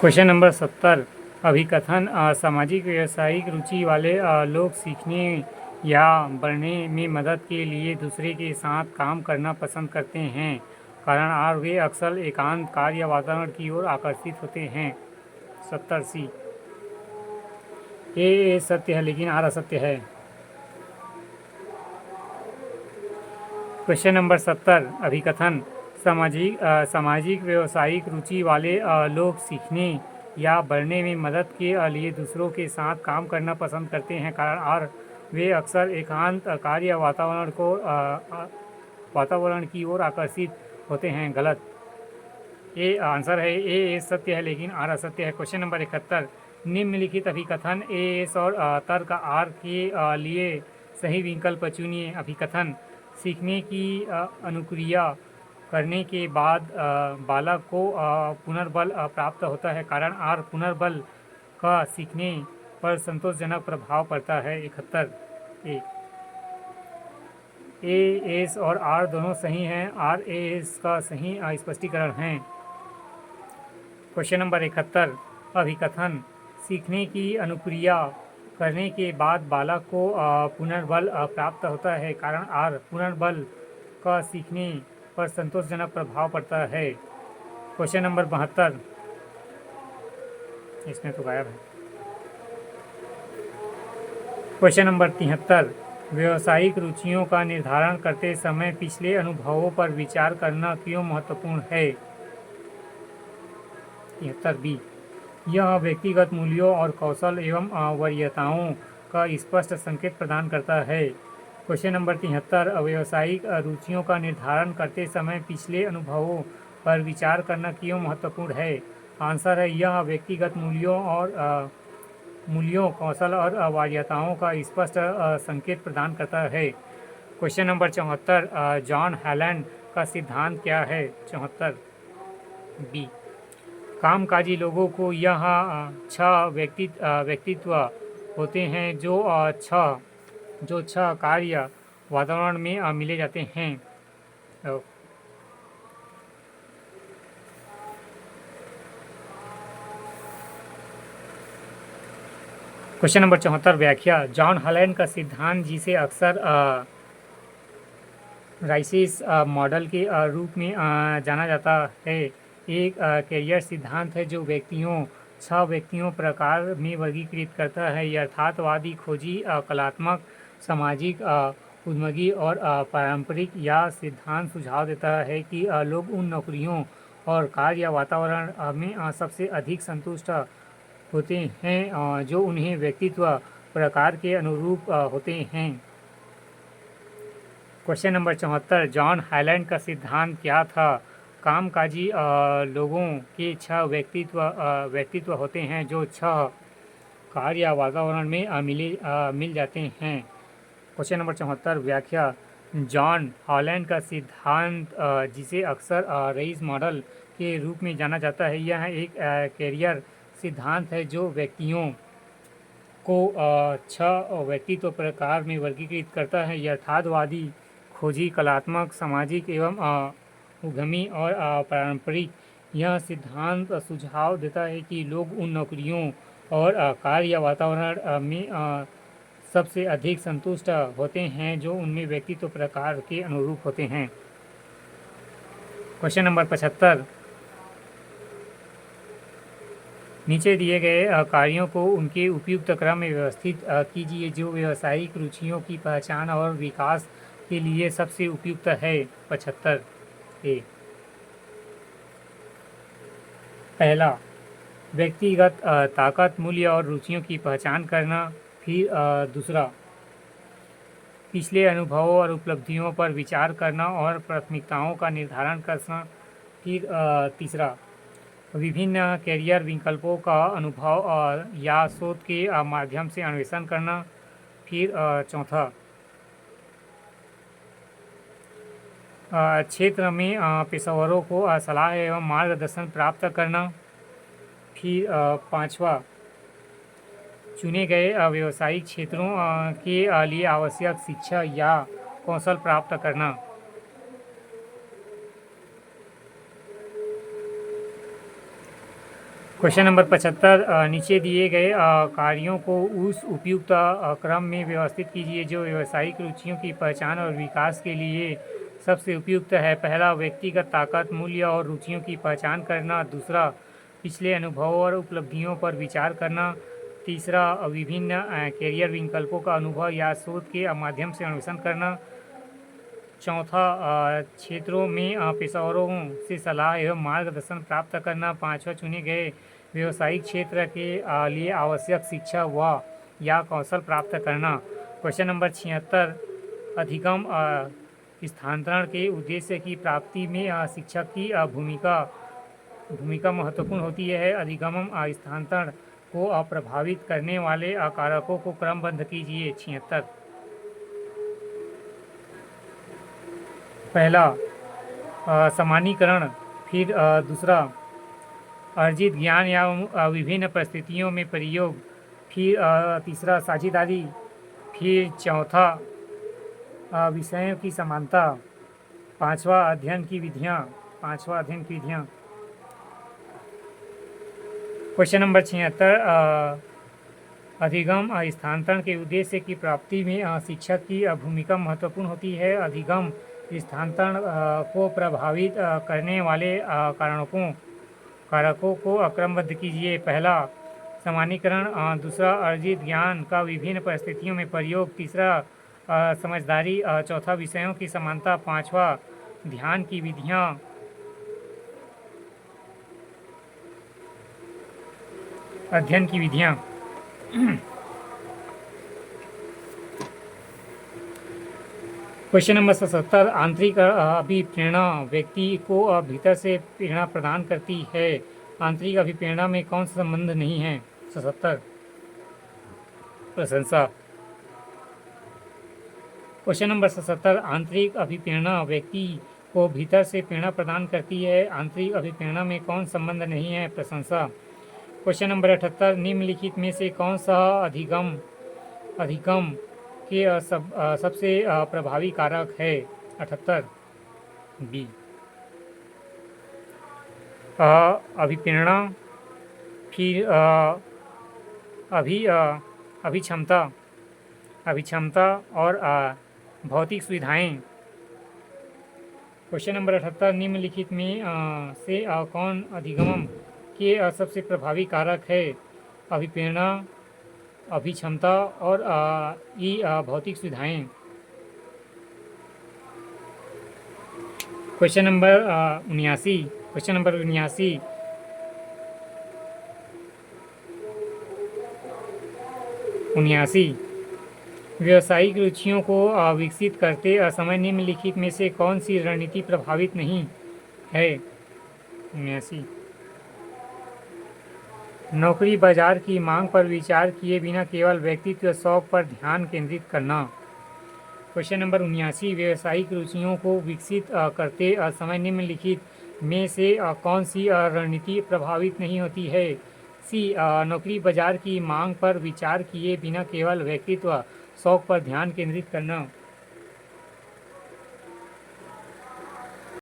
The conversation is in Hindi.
क्वेश्चन नंबर 70 अभिकथन सामाजिक व्यावसायिक रुचि वाले लोग सीखने या बढ़ने में मदद के लिए दूसरे के साथ काम करना पसंद करते हैं। कारण आर वे अक्सर एकांत कार्य वातावरण की ओर आकर्षित होते हैं। 70C ए सत्य है लेकिन आर असत्य है। क्वेश्चन नंबर 70 अभिकथन सामाजिक व्यावसायिक रुचि वाले लोग सीखने या बढ़ने में मदद के लिए दूसरों के साथ काम करना पसंद करते हैं। कारण और वे अक्सर एकांत कार्य वातावरण की ओर आकर्षित होते हैं। गलत। ए आंसर है ए सत्य है लेकिन आर असत्य है। क्वेश्चन नंबर 71 निम्नलिखित अभिकथन एस और तर्क आर के लिए सही विकल्प चुनिए। अभिकथन सीखने की अनुक्रिया करने के बाद बालक को पुनर्बल प्राप्त होता है। कारण आर पुनर्बल का सीखने पर संतोषजनक प्रभाव पड़ता है। 71 ए एस और आर दोनों सही हैं। आर ए एस का सही स्पष्टीकरण है। क्वेश्चन नंबर 71 अभिकथन सीखने की अनुक्रिया करने के बाद बालक को पुनर्बल प्राप्त होता है। कारण आर पुनर्बल का सीखने पर संतोषजनक प्रभाव पड़ता है। क्वेश्चन नंबर 72 इसमें तो गायब है। क्वेश्चन नंबर 73 व्यावसायिक रुचियों का निर्धारण करते समय पिछले अनुभवों पर विचार करना क्यों महत्वपूर्ण है। 73B यह व्यक्तिगत मूल्यों और कौशल एवं वरीयताओं का स्पष्ट संकेत प्रदान करता है। क्वेश्चन नंबर 73 व्यावसायिक रुचियों का निर्धारण करते समय पिछले अनुभवों पर विचार करना क्यों महत्वपूर्ण है। आंसर है यह व्यक्तिगत मूल्यों कौशल और वरीयताओं का स्पष्ट संकेत प्रदान करता है। क्वेश्चन नंबर 74 जॉन हैलैंड का सिद्धांत क्या है। 74B कामकाजी लोगों को यह 6 व्यक्तित्व होते हैं जो 6 कार्य वातावरण में मिले जाते हैं। क्वेश्चन नंबर 74 व्याख्या जॉन हैलैंड का सिद्धांत जिसे अक्सर राइसिस मॉडल के रूप में जाना जाता है एक कैरियर सिद्धांत है जो 6 व्यक्तियों प्रकार में वर्गीकृत करता है। यथार्थवादी खोजी कलात्मक सामाजिक उद्यमी और पारंपरिक। यह सिद्धांत सुझाव देता है कि लोग उन नौकरियों और कार्य वातावरण में सबसे अधिक संतुष्ट होते हैं जो उन्हें व्यक्तित्व प्रकार के अनुरूप होते हैं। क्वेश्चन नंबर 74 जॉन हैलैंड का सिद्धांत क्या था। कामकाजी लोगों के 6 व्यक्तित्व होते हैं जो 6 कार्य वातावरण में मिल जाते हैं। क्वेश्चन नंबर 74 व्याख्या जॉन हैलैंड का सिद्धांत जिसे अक्सर रईस मॉडल के रूप में जाना जाता है यह एक कैरियर सिद्धांत है जो व्यक्तियों को 6 व्यक्तित्व प्रकार में वर्गीकृत करता है। यथार्थवादी खोजी कलात्मक सामाजिक एवं उद्यमी और पारंपरिक। यह सिद्धांत सुझाव देता है कि लोग उन नौकरियों और कार्य वातावरण में सबसे अधिक संतुष्ट होते हैं जो उनमें व्यक्तित्व प्रकार के अनुरूप होते हैं। क्वेश्चन नंबर 75 नीचे दिए गए कार्यों को उनके उपयुक्त क्रम में व्यवस्थित कीजिए जो व्यावसायिक रुचियों की पहचान और विकास के लिए सबसे उपयुक्त है। 75A पहला व्यक्तिगत ताकत मूल्य और रुचियों की पहचान करना। फिर दूसरा पिछले अनुभवों और उपलब्धियों पर विचार करना और प्राथमिकताओं का निर्धारण करना। फिर तीसरा विभिन्न कैरियर विकल्पों का अनुभव या शोध के माध्यम से अन्वेषण करना। फिर चौथा क्षेत्र में पेशेवरों को सलाह एवं मार्गदर्शन प्राप्त करना। फिर पांचवा चुने गए व्यावसायिक क्षेत्रों के लिए आवश्यक शिक्षा या कौशल प्राप्त करना। क्वेश्चन नंबर 75 नीचे दिए गए कार्यों को उस उपयुक्त क्रम में व्यवस्थित कीजिए जो व्यावसायिक रुचियों की पहचान और विकास के लिए सबसे उपयुक्त है। पहला, व्यक्तिगत ताकत, मूल्य और रुचियों की पहचान करना। दूसरा, पिछले अनुभवों और उपलब्धियों पर विचार करना। तीसरा, विभिन्न कैरियर विकल्पों का अनुभव या शोध के माध्यम से अन्वेषण करना। चौथा, क्षेत्रों में पेशेवरों से सलाह एवं मार्गदर्शन प्राप्त करना। पांचवा, चुने गए व्यवसायिक क्षेत्र के लिए आवश्यक शिक्षा व या कौशल प्राप्त करना। क्वेश्चन नंबर 76, अधिगम स्थानांतरण के उद्देश्य की प्राप्ति में शिक्षक की भूमिका महत्वपूर्ण होती है। अधिगम स्थानांतरण को प्रभावित करने वाले कारकों को क्रमबद्ध कीजिए। 76, पहला, सामान्यीकरण। फिर दूसरा, अर्जित ज्ञान या विभिन्न परिस्थितियों में प्रयोग। फिर तीसरा, साझेदारी। फिर चौथा, विषयों की समानता। पांचवा, अध्ययन की विधियाँ। क्वेश्चन नंबर 76, अधिगम स्थानांतरण के उद्देश्य की प्राप्ति में शिक्षक की भूमिका महत्वपूर्ण होती है। अधिगम स्थानांतरण को प्रभावित करने वाले कारकों को क्रमबद्ध कीजिए। पहला, सामान्यीकरण। दूसरा, अर्जित ज्ञान का विभिन्न परिस्थितियों में प्रयोग। तीसरा, समझदारी। चौथा, विषयों की समानता। पांचवा, ध्यान की विधियाँ। अध्ययन की विधियाँ। क्वेश्चन नंबर 77, आंतरिक अभिप्रेरणा व्यक्ति को भीतर से प्रेरणा प्रदान करती है। आंतरिक अभिप्रेरणा में कौन सा संबंध नहीं है? 77, प्रशंसा। क्वेश्चन नंबर 77, आंतरिक अभिप्रेरणा व्यक्ति को भीतर से प्रेरणा प्रदान करती है। आंतरिक अभिप्रेरणा में कौन संबंध नहीं है? प्रशंसा। क्वेश्चन नंबर 78, निम्नलिखित में से कौन सा अधिगम के सबसे प्रभावी कारक है? 78, बी, अभिप्रेरणा। फिर अभिक्षमता और भौतिक सुविधाएं। क्वेश्चन नंबर 78, निम्नलिखित में से कौन अधिगम के सबसे प्रभावी कारक है? अभिप्रेरणा, अभिक्षमता और भौतिक सुविधाएं। क्वेश्चन नंबर 79, व्यावसायिक रुचियों को विकसित करते समय निम्नलिखित में से कौन सी रणनीति प्रभावित नहीं है? 79, नौकरी बाजार की मांग पर विचार किए बिना केवल व्यक्तित्व शौक पर ध्यान केंद्रित करना। क्वेश्चन नंबर 79, व्यावसायिक रुचियों को विकसित करते समय निम्नलिखित में से कौन सी रणनीति प्रभावित नहीं होती है? सी, नौकरी बाजार की मांग पर विचार किए बिना केवल व्यक्तित्व शौक पर ध्यान केंद्रित करना।